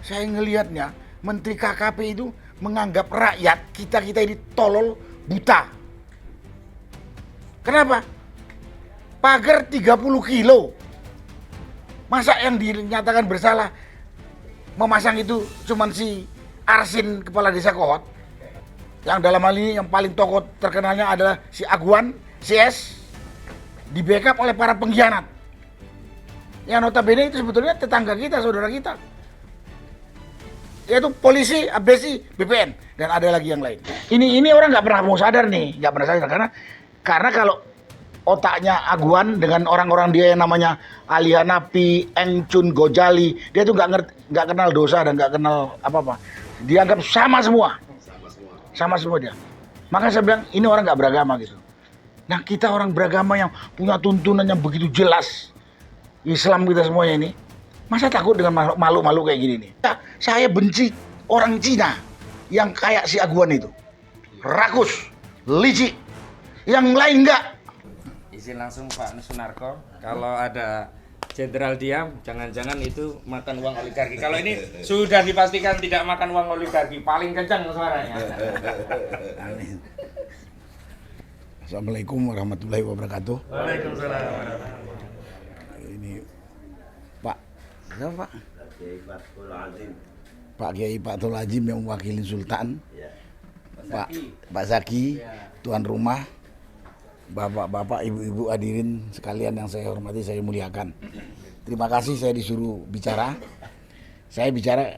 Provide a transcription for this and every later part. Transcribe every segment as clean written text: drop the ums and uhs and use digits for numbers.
Saya ngelihatnya Menteri KKP itu menganggap rakyat kita ini tolol buta. Kenapa? Pagar 30 kilo. Masa yang dinyatakan bersalah memasang itu cuman si Arsin kepala desa Kohot, yang dalam hal ini yang paling tokoh terkenalnya adalah si Aguan CS, di backup oleh para pengkhianat yang notabene itu sebetulnya tetangga kita, saudara kita, yaitu polisi, abdesi, BPN, dan ada lagi yang lain. Ini orang nggak pernah mau sadar nih, nggak pernah sadar karena kalau otaknya Aguan dengan orang-orang dia yang namanya Alia Napi, Engcun, Gojali, dia tuh nggak kenal dosa dan nggak kenal apa-apa. Dianggap sama semua dia. Maka saya bilang ini orang nggak beragama gitu. Nah kita orang beragama yang punya tuntunan yang begitu jelas, Islam kita semuanya ini, masa takut dengan makhluk-makhluk kayak gini nih? Saya benci orang Cina yang kayak si Aguan itu, rakus, licik, yang lain enggak. Izin langsung Pak Sunarko, kalau ada jenderal diam, jangan-jangan itu makan uang oligarki. Kalau ini sudah dipastikan tidak makan uang oligarki, paling kencang suaranya. Assalamualaikum warahmatullahi wabarakatuh. Waalaikumsalam. Ini Pak, siapa Pak? Pak Kiai Fathul Azim yang mewakili Sultan. Pak Zaki, tuan rumah. Bapak-bapak, ibu-ibu hadirin sekalian yang saya hormati, saya muliakan. Terima kasih saya disuruh bicara. Saya bicara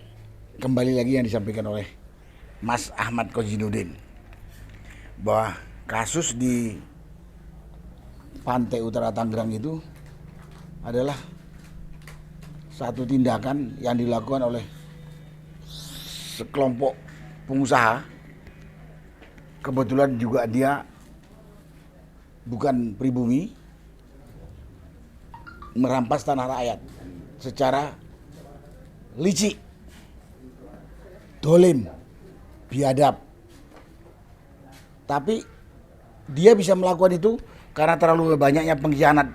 kembali lagi yang disampaikan oleh Mas Ahmad Kozinudin, bahwa kasus di Pantai Utara Tangerang itu adalah satu tindakan yang dilakukan oleh sekelompok pengusaha. Kebetulan juga dia bukan pribumi, merampas tanah rakyat secara licik, dolim, biadab. Tapi dia bisa melakukan itu karena terlalu banyaknya pengkhianat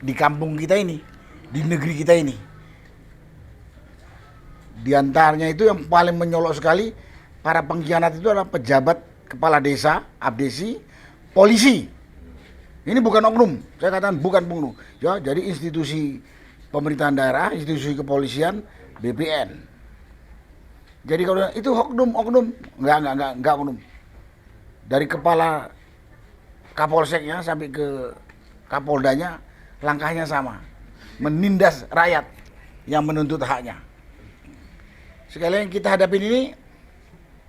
di kampung kita ini, di negeri kita ini. Di antaranya itu yang paling menyolok sekali, para pengkhianat itu adalah pejabat kepala desa, abdesi, polisi. Ini bukan oknum, saya katakan bukan oknum. Ya, jadi institusi pemerintahan daerah, institusi kepolisian, BPN. Jadi kalau itu oknum, enggak oknum. Dari kepala Kapolseknya sampai ke Kapoldanya, langkahnya sama, menindas rakyat yang menuntut haknya. Sekali yang kita hadapin ini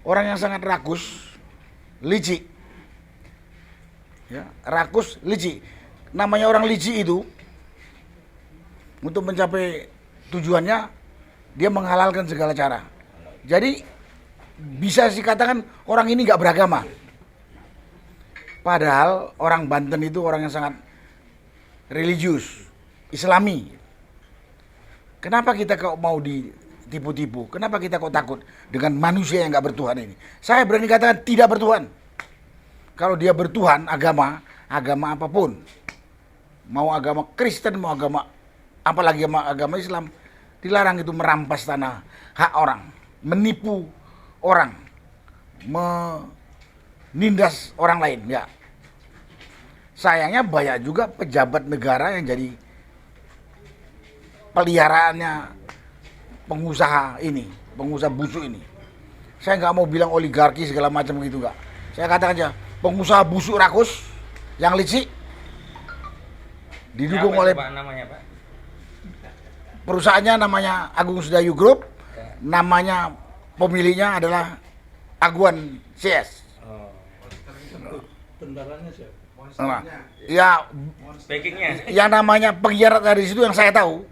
orang yang sangat rakus, licik. Ya, rakus, licik. Namanya orang licik itu, untuk mencapai tujuannya, dia menghalalkan segala cara. Jadi bisa dikatakan orang ini nggak beragama. Padahal orang Banten itu orang yang sangat religius, Islami. Kenapa kita kok mau ditipu-tipu? Kenapa kita kok takut dengan manusia yang nggak bertuhan ini? Saya berani katakan tidak bertuhan. Kalau dia bertuhan, agama apapun, mau agama Kristen, mau agama apalagi agama Islam, dilarang itu merampas tanah hak orang, menipu orang, menindas orang lain. Ya, sayangnya banyak juga pejabat negara yang jadi peliharaannya pengusaha ini, pengusaha busuk ini. Saya nggak mau bilang oligarki segala macam gitu, nggak. Saya katakan aja pengusaha busuk rakus yang licik, didukung oleh Pak, namanya, Pak? perusahaannya namanya Agung Sedayu Group, namanya pemiliknya adalah Aguan CS. Tentaranya siapa? Nah, ya Backingnya? yang namanya pengkhianat dari situ yang saya tahu,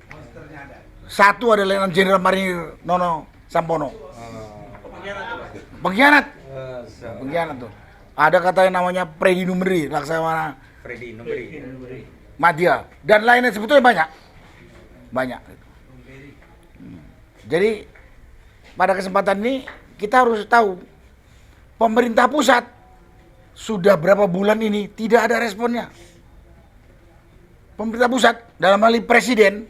satu adalah Letnan Jenderal Marinir Nono Sampono. Pengkhianat tuh. Ada kata yang namanya Freddy Numeri, Laksamana Freddy Numeri. Madya, dan lainnya sebetulnya banyak. Jadi pada kesempatan ini kita harus tahu pemerintah pusat sudah berapa bulan ini tidak ada responnya. Pemerintah pusat dalam hal ini presiden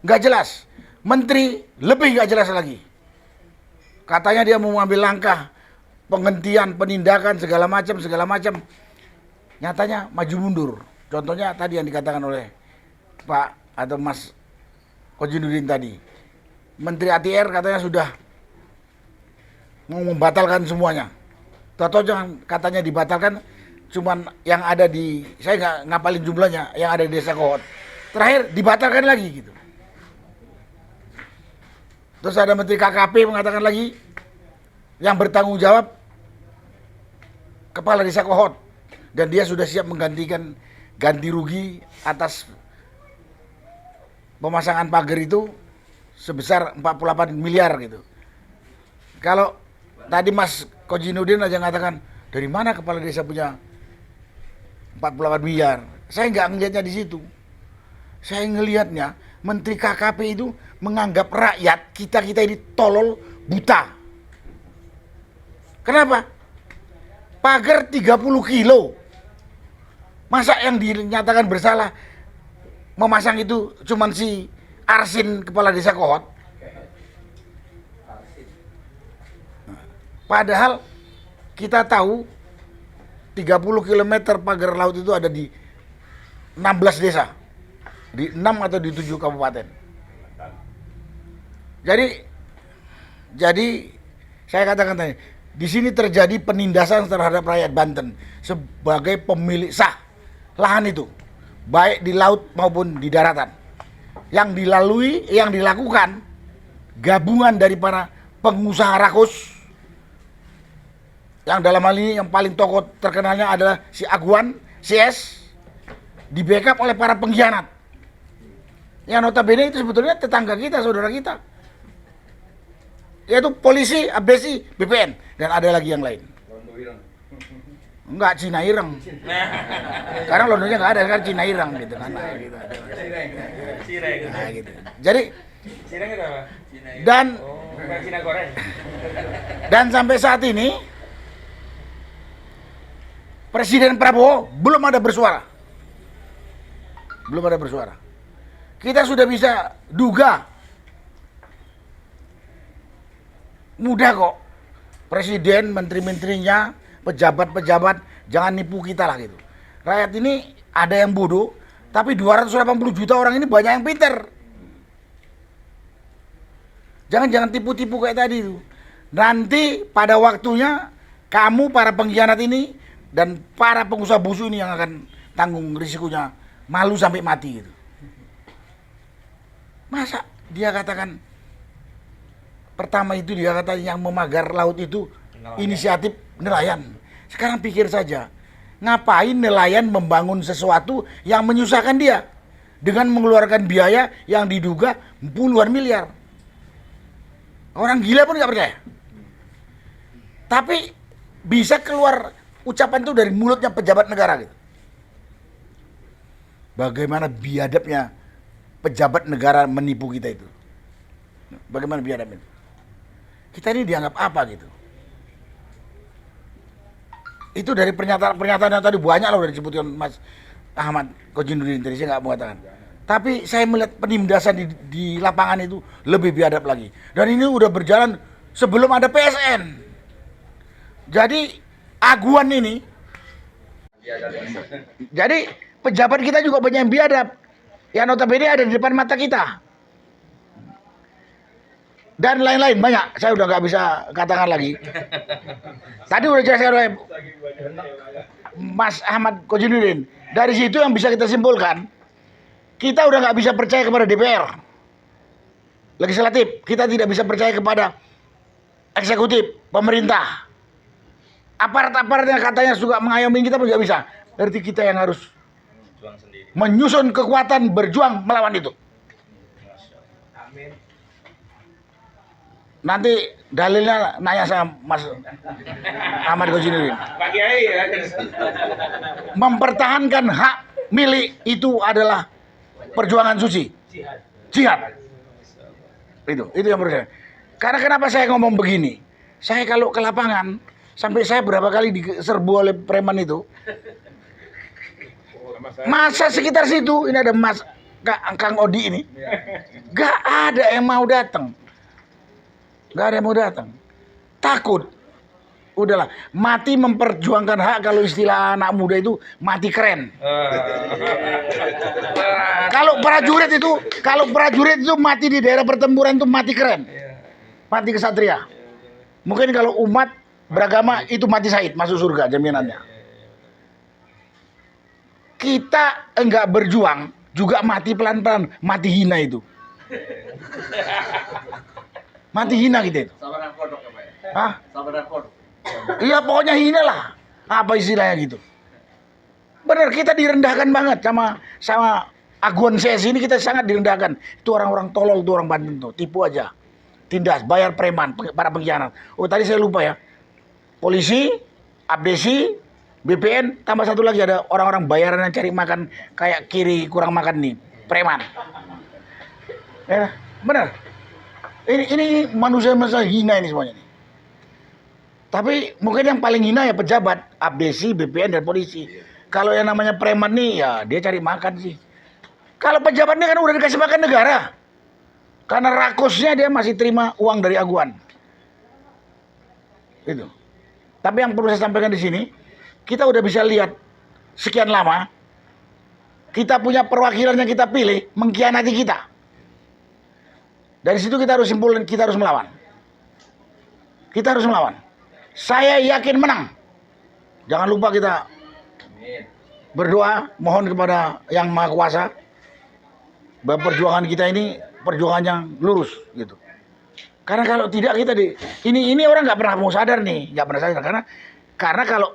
nggak jelas Menteri lebih nggak jelas lagi. Katanya dia mau mengambil langkah penghentian, penindakan segala macam. Nyatanya maju mundur. Contohnya tadi yang dikatakan oleh Pak atau Mas Kojinuddin tadi. Menteri ATR katanya sudah mau membatalkan semuanya. Tahu jangan katanya dibatalkan, cuman yang ada di, saya nggak ngapalin jumlahnya, yang ada di Desa Kohot. Terakhir dibatalkan lagi gitu. Terus ada Menteri KKP mengatakan lagi, yang bertanggung jawab Kepala Desa Kohot, dan dia sudah siap menggantikan ganti rugi atas pemasangan pagar itu sebesar 48 miliar gitu. Kalau tadi Mas Kojinuddin aja mengatakan, dari mana kepala desa punya 48 miliar? Saya nggak ngelihatnya di situ. Saya ngelihatnya Menteri KKP itu menganggap rakyat kita ini tolol buta. Kenapa? Pagar 30 kilo. Masa yang dinyatakan bersalah memasang itu cuman si Arsin kepala desa Kohot? Padahal kita tahu 30 km pagar laut itu ada di 16 desa. Di 6 atau di 7 kabupaten. Jadi saya katakan tadi, di sini terjadi penindasan terhadap rakyat Banten sebagai pemilik sah lahan itu, baik di laut maupun di daratan. Yang dilakukan gabungan dari para pengusaha rakus, yang dalam hal ini yang paling tokoh terkenalnya adalah si Aguan CS, di backup oleh para pengkhianat. Yang notabene itu sebetulnya tetangga kita, saudara kita, yaitu polisi, abdesi, BPN, dan ada lagi yang lain. Enggak, Cina Ireng. Karena Londonya nggak ada, kan Cina Ireng gitu kan. Nah, gitu. Jadi dan sampai saat ini Presiden Prabowo belum ada bersuara. Kita sudah bisa duga, mudah kok, presiden, menteri-menterinya, pejabat-pejabat, jangan nipu kita lah gitu. Rakyat ini ada yang bodoh, tapi 280 juta orang ini banyak yang pinter. Jangan tipu-tipu kayak tadi itu. Nanti pada waktunya kamu para pengkhianat ini dan para pengusaha busuk ini yang akan tanggung risikonya, malu sampai mati gitu. Masa dia katakan pertama itu dia kata yang memagar laut itu inisiatif nelayan. Sekarang pikir saja, ngapain nelayan membangun sesuatu yang menyusahkan dia dengan mengeluarkan biaya yang diduga puluhan miliar. Orang gila pun nggak percaya. Tapi bisa keluar ucapan itu dari mulutnya pejabat negara gitu. Bagaimana biadabnya pejabat negara menipu kita itu? Bagaimana biadabnya? Kita ini dianggap apa gitu? Itu dari pernyataan yang tadi banyak loh dari disebutkan Mas Ahmad Kojinuddin tadi, saya nggak mau katakan. Tapi saya melihat penindasan di lapangan itu lebih biadab lagi. Dan ini udah berjalan sebelum ada PSN. Jadi Aguan ini, jadi pejabat kita juga banyak yang biadab. Yang notabene ada di depan mata kita. Dan lain-lain banyak, saya udah nggak bisa katakan lagi. Tadi udah jelaskan oleh Mas Ahmad Kojinuddin. Dari situ yang bisa kita simpulkan, kita udah nggak bisa percaya kepada DPR, legislatif, kita tidak bisa percaya kepada eksekutif, pemerintah. Aparat-aparat yang katanya suka mengayomi kita pun nggak bisa. Berarti kita yang harus menyusun kekuatan berjuang melawan itu. Nanti dalilnya nanya sama Mas Ahmad Kojinuddin. Pak Kiai ya. Mempertahankan hak milik itu adalah perjuangan suci. Jihad. Itu yang menurut saya. Karena kenapa saya ngomong begini? Saya kalau ke lapangan, sampai saya berapa kali diserbu oleh preman itu. Masa sekitar situ, ini ada Mas Kang Odi ini, nggak ada yang mau datang. Nggak ada yang mau datang. Takut. Udahlah, mati memperjuangkan hak, kalau istilah anak muda itu mati keren. Kalau prajurit itu mati di daerah pertempuran itu mati keren. Mati kesatria. Mungkin kalau umat beragama itu mati syahid, masuk surga jaminannya. Kita enggak berjuang juga mati pelan-pelan, mati hina itu. Mati hina kita itu. Sabaran kodok apa ya? Hah? Sabaran kodok. Iya pokoknya hina lah. Apa istilahnya gitu. Benar, kita direndahkan banget sama Aguan CS ini, kita sangat direndahkan. Itu orang-orang tolol, itu orang Banten tuh, tipu aja. Tindas, bayar preman, para pengkhianat. Oh tadi saya lupa ya. Polisi, abdesi, BPN, tambah satu lagi ada orang-orang bayaran yang cari makan kayak kiri kurang makan nih, preman. Ya, benar. Ini manusia hina ini semuanya nih. Tapi mungkin yang paling hina ya pejabat, abdesi, BPN dan polisi. Kalau yang namanya preman nih ya dia cari makan sih. Kalau pejabat ini kan udah dikasih makan negara. Karena rakusnya dia masih terima uang dari Aguan. Itu. Tapi yang perlu saya sampaikan di sini, kita udah bisa lihat sekian lama kita punya perwakilan yang kita pilih mengkhianati kita. Dari situ kita harus simpulkan, kita harus melawan. Kita harus melawan. Saya yakin menang. Jangan lupa kita berdoa, mohon kepada Yang Maha Kuasa bahwa perjuangan kita ini perjuangan yang lurus gitu. Karena kalau tidak kita ini orang nggak pernah mau sadar nih, nggak pernah sadar karena kalau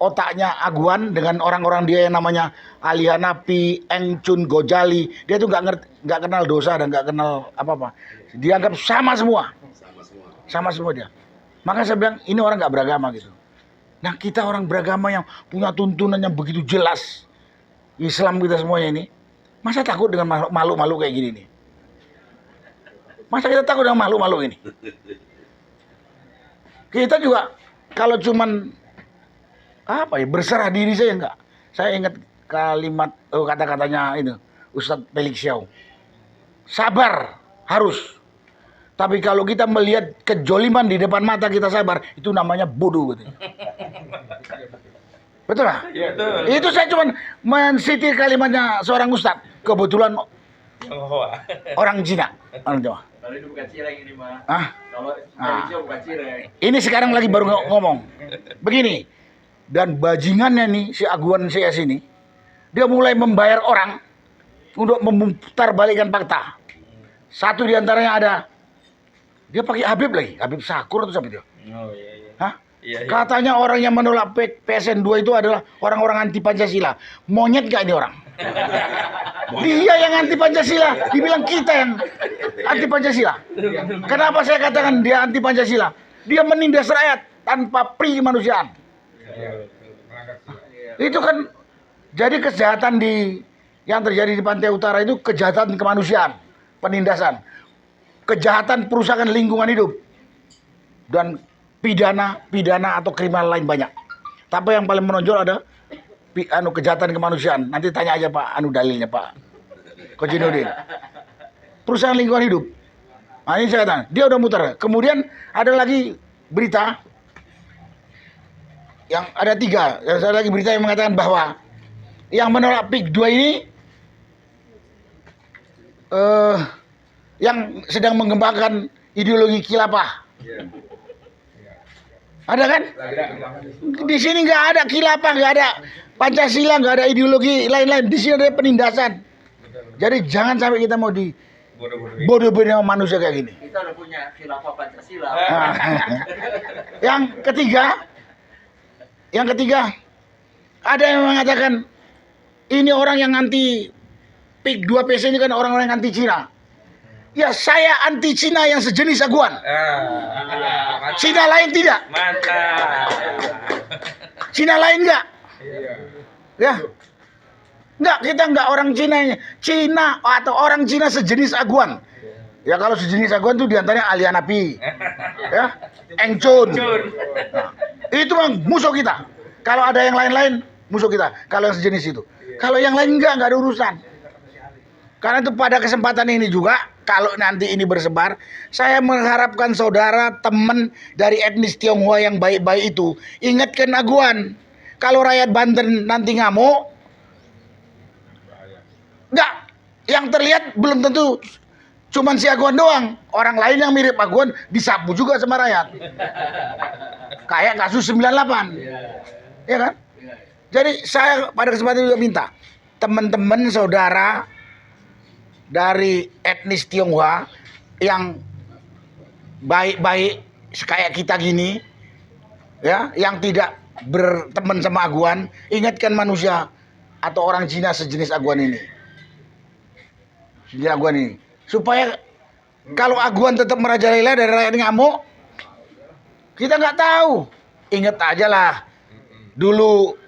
otaknya Aguan dengan orang-orang dia yang namanya Alianapi, Engcun, Gojali, dia tuh nggak kenal dosa dan nggak kenal apa-apa. Dianggap sama semua. Sama semua dia. Maka saya bilang ini orang nggak beragama gitu. Nah kita orang beragama yang punya tuntunan yang begitu jelas, Islam kita semuanya ini, masa takut dengan makhluk-makhluk kayak gini nih? Masa kita takut dengan makhluk-makhluk ini? Kita juga kalau cuman apa ya berserah diri saya enggak. Saya ingat kalimat kata-katanya itu Ustadz Felix Xiao. Sabar harus. Tapi kalau kita melihat kejoliman di depan mata kita sabar, itu namanya bodoh gitu. Betul lah? Ya, betul. Itu saya cuma mensitir kalimatnya seorang ustadz. Kebetulan orang Cina. Orang Jawa. Kalau ini bukan cireng ini mah. Ah? Kalau Indonesia bukan cireng. Ini sekarang lagi baru ngomong. Begini. Dan bajingannya nih, si Aguan CS ini, dia mulai membayar orang untuk memutar balikan fakta. Satu diantaranya ada, dia pakai Habib lagi, Habib Sakur atau siapa dia? Oh iya iya. Hah? Iya, iya. Katanya orang yang menolak PSN 2 itu adalah orang-orang anti Pancasila. Monyet gak ini orang? Dia yang anti Pancasila, dibilang kita yang anti Pancasila. Kenapa saya katakan dia anti Pancasila? Dia menindas rakyat tanpa pri kemanusiaan. Itu kan jadi kejahatan yang terjadi di Pantai Utara itu kejahatan kemanusiaan, penindasan, kejahatan perusakan lingkungan hidup, dan pidana atau kriminal lain banyak. Tapi yang paling menonjol ada kejahatan kemanusiaan. Nanti tanya aja Pak dalilnya Pak Kojinuddin. Perusahaan lingkungan hidup. Nah ini saya katakan, dia udah muter. Kemudian ada lagi berita yang ada 3. Ada lagi berita yang mengatakan bahwa yang menolak PIK 2 ini yang sedang mengembangkan ideologi khilafah. Ada kan? Di sini nggak ada khilafah, nggak ada Pancasila, nggak ada ideologi lain-lain. Di sini ada penindasan. Jadi jangan sampai kita mau bodoh-bodohin sama manusia kayak gini. Kita udah punya khilafah Pancasila. Nah, yang ketiga, ada yang mengatakan ini orang yang anti PIK 2 PC ini kan orang-orang yang anti Cina. Ya saya anti Cina yang sejenis Aguan. Cina lain tidak. Mantap. Cina lain enggak. Ya. Enggak, kita enggak orang Cina atau orang Cina sejenis Aguan. Ya kalau sejenis Aguan itu diantaranya Alianapi. Ya. Engcun. Nah, itu mah musuh kita. Kalau ada yang lain-lain musuh kita. Kalau yang sejenis itu. Kalau yang lain enggak ada urusan. Karena itu pada kesempatan ini juga, kalau nanti ini bersebar, saya mengharapkan saudara teman dari etnis Tionghoa yang baik-baik itu, ingatkan Aguan. Kalau rakyat Banten nanti ngamuk, enggak, yang terlihat belum tentu cuman si Aguan doang. Orang lain yang mirip Aguan disapu juga sama rakyat. Kayak kasus 98. Ya kan? Jadi saya pada kesempatan juga minta teman-teman saudara dari etnis Tionghoa yang baik-baik kayak kita gini, ya, yang tidak berteman sama Aguan, ingatkan manusia atau orang Cina sejenis Aguan ini. Sejenis Aguan ini. Supaya kalau Aguan tetap merajalela dari rakyat ngamuk, kita nggak tahu. Ingat aja lah, dulu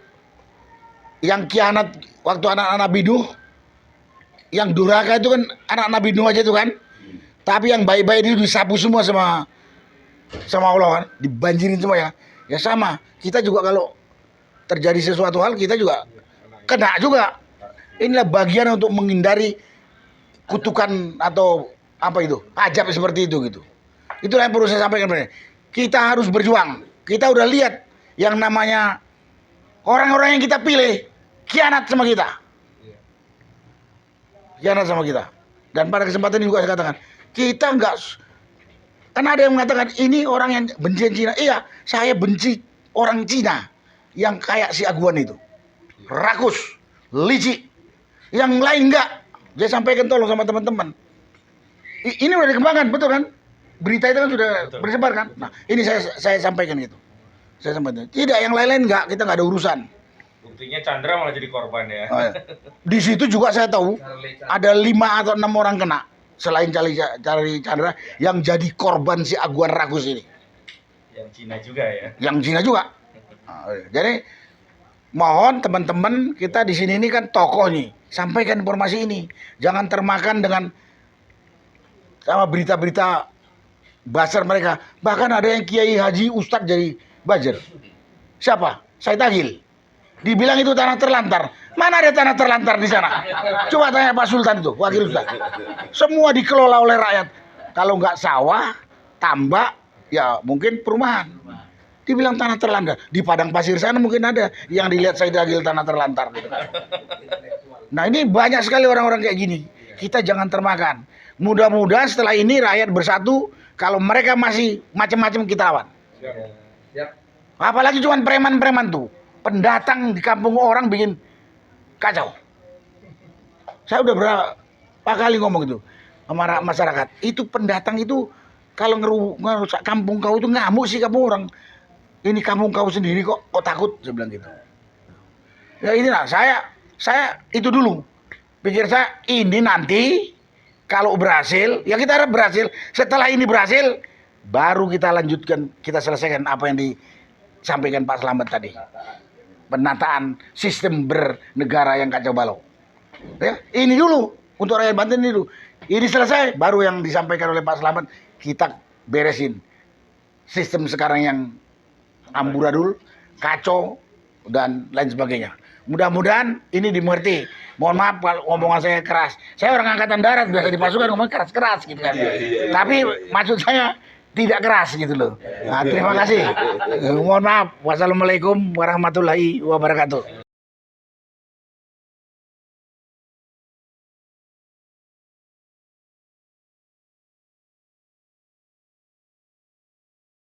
yang kianat waktu anak-anak Nabi Nuh, yang durhaka itu kan anak Nabi Nuh aja tuh kan. Tapi yang baik-baik itu disapu semua sama Allah kan, dibanjirin semua ya. Ya sama, kita juga kalau terjadi sesuatu hal kita juga kena juga. Inilah bagian untuk menghindari kutukan atau apa itu, ajab seperti itu gitu. Itulah yang perlu saya sampaikan. Kita harus berjuang. Kita udah lihat yang namanya orang-orang yang kita pilih khianat sama kita. Khianat sama kita. Dan pada kesempatan ini juga saya katakan, kita enggak, kan ada yang mengatakan ini orang yang benci Cina. Iya, saya benci orang Cina yang kayak si Aguan itu. Rakus, licik. Yang lain enggak. Saya sampaikan tolong sama teman-teman. Ini udah dikembangkan, betul kan? Berita itu kan sudah bersebar kan? Nah, ini saya sampaikan gitu. Saya sampaikan. Tidak, yang lain-lain enggak, kita enggak ada urusan. Buktinya Chandra malah jadi korban ya. Oh, ya. Di situ juga saya tahu ada 5 atau 6 orang kena selain Charlie Chandra yang jadi korban si Aguan Rakus ini. Yang Cina juga ya. Yang Cina juga. Nah, jadi mohon teman-teman kita di sini ini kan tokoh nih, sampaikan informasi ini. Jangan termakan dengan sama berita-berita buzzer mereka. Bahkan ada yang kiai haji ustadz jadi buzzer. Siapa? Said Agil. Dibilang itu tanah terlantar. Mana ada tanah terlantar di sana? Coba tanya Pak Sultan itu, wakil ustaz. Semua dikelola oleh rakyat. Kalau nggak sawah, tambak, ya mungkin perumahan. Dibilang tanah terlantar. Di padang pasir sana mungkin ada yang dilihat Said Agil tanah terlantar. Gitu. Nah ini banyak sekali orang-orang kayak gini. Kita jangan termakan. Mudah-mudahan setelah ini rakyat bersatu. Kalau mereka masih macam-macam kita lawan. Apalagi cuma preman-preman tuh. Pendatang di kampung orang bikin kacau. Saya udah berapa kali ngomong itu sama masyarakat. Itu pendatang itu kalau ngerusak kampung kau itu ngamuk sih kamu orang. Ini kampung kau sendiri kok takut, saya bilang gitu. Ya inilah saya itu dulu. Pikir saya ini nanti kalau berhasil, ya kita harap berhasil. Setelah ini berhasil, baru kita lanjutkan, kita selesaikan apa yang disampaikan Pak Slamet tadi. Penataan sistem bernegara yang kacau balau. Ya, ini dulu untuk rakyat Banten ini dulu. Ini selesai, baru yang disampaikan oleh Pak Slamet kita beresin sistem sekarang yang amburadul, kacau dan lain sebagainya. Mudah-mudahan ini dimengerti. Mohon maaf kalau ngomongan saya keras. Saya orang angkatan darat biasa di pasukan ngomong keras-keras gitu kan. Tapi maksud saya tidak keras gitu loh. Nah, terima kasih. Mohon maaf. Wassalamualaikum warahmatullahi wabarakatuh.